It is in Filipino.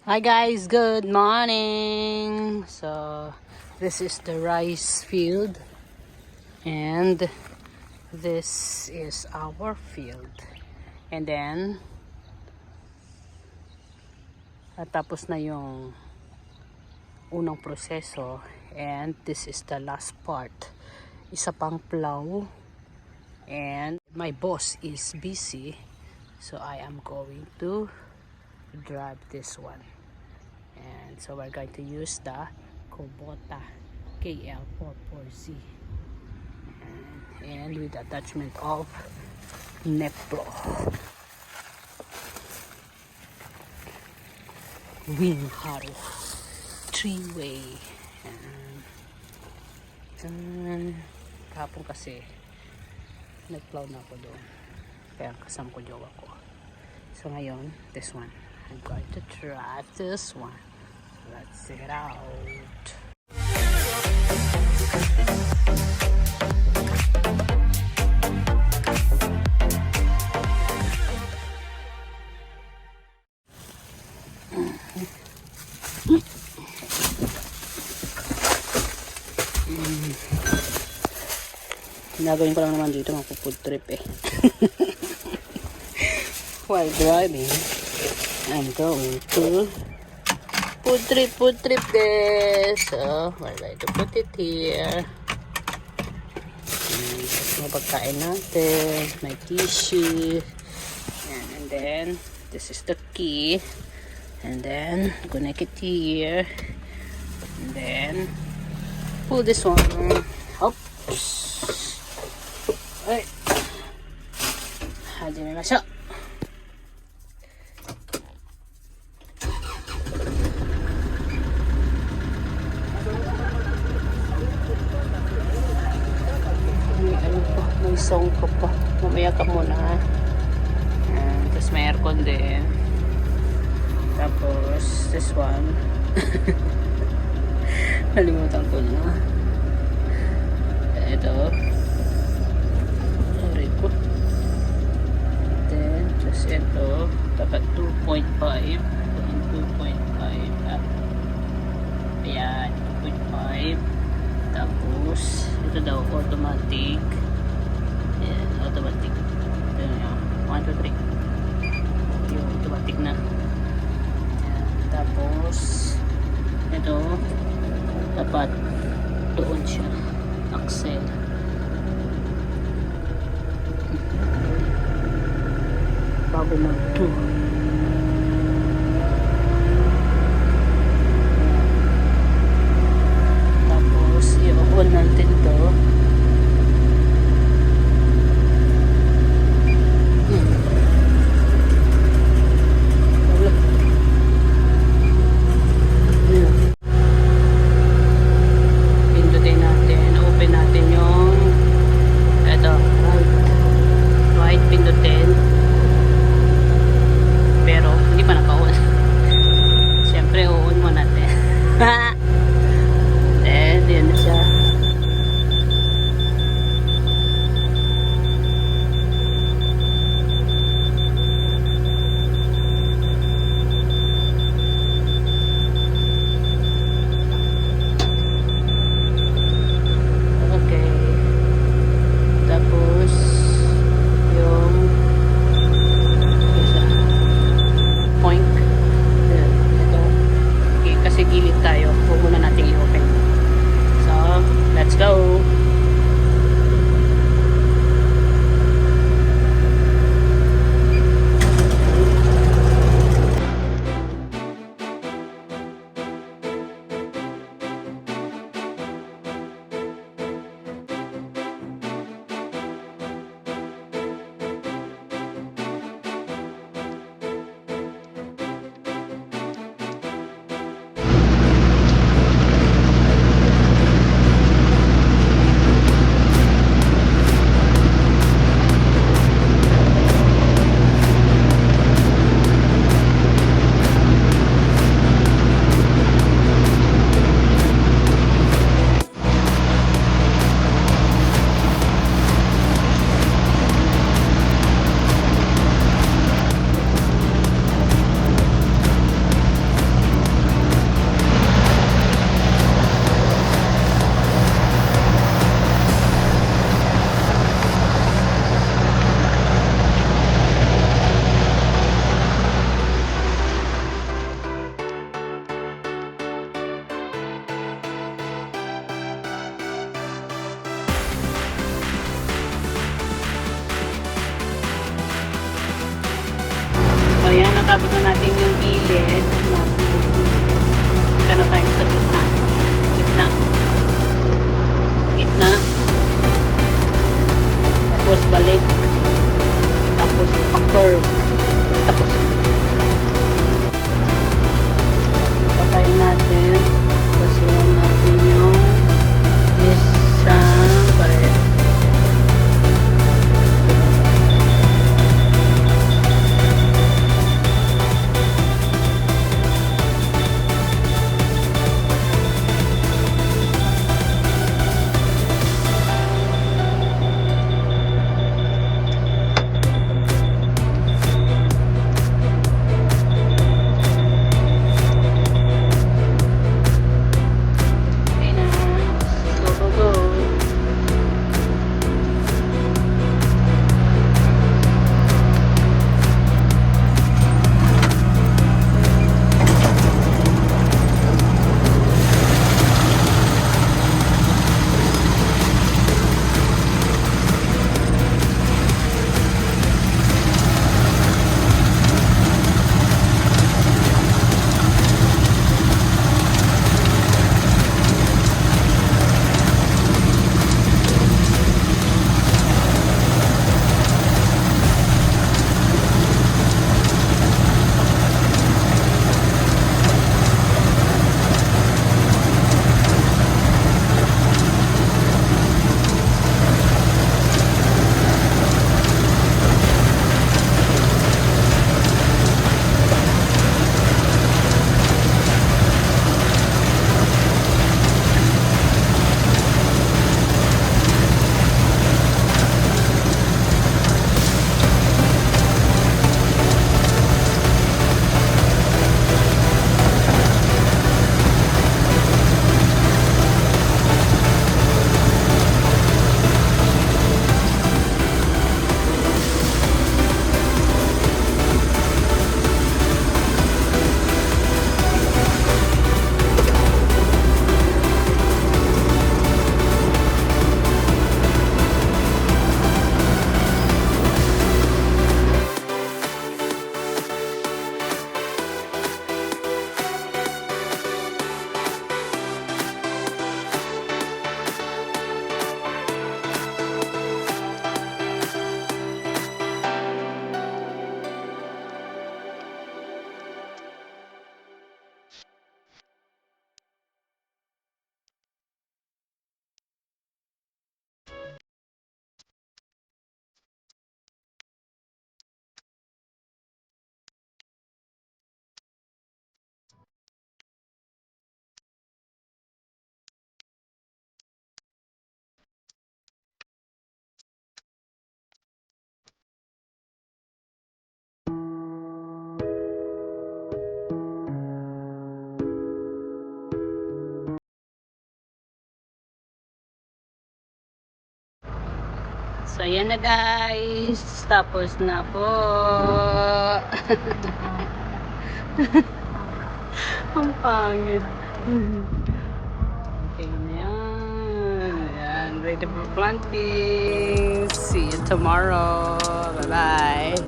Hi guys, good morning. So this is the rice field and this is our field. And then tapos na yung unang proseso and this is the last part. Isa pang plow and my boss is busy, so I am going to drive this one. And so we're going to use the Kubota KL44Z and with attachment of Nepro Wing Haro 3-way. And kahapon kasi nagplow na ako doon kaya kasama ko jowa ko. So ngayon, this one I'm going to try this one. Let's check it out. Ginagawin ko lang naman dito, magpo-food trip eh. While driving, I'm going to food trip this. So we're going to put it here. Mga pagkain natin, may tissue, and then this is the key, and then connect it here, and then pull this one. Oops. Alright. Hajimemashou. May song ko pa. Mamaya ka muna. Tapos may aircon din. Tapos this one. Nalimutan ko na. Ito. Sorry ko. Then, just ito. Dapat 2.5. 2.5. Ayan, 2.5. Tapos, ito daw, automatic. Ayan, automatic. Ito yun, 1, 2, 3. Yung automatic na. Ayan, tapos, ito, dapat doon siya. Axle. Bago mag-2. I-on natin to. Pindutin natin, open natin yung ito, right pindutin, pero hindi pa naka-on. Siyempre o-on mo natin. Yan na siya. Okay. Tapos yung isa point. Ito. Okay, kasi gilid tayo. Nakabit na natin yung gilid. Kano tayo sa gitna. Gitna. Gitna. Tapos balik. Tapos pa-curve. Tapos patayin natin. Tapos iwan natin yung isang pared. So, ayan na guys. Tapos na po. Ang pangit. Okay na yan. Ayan. Ready for planting. See you tomorrow. Bye-bye.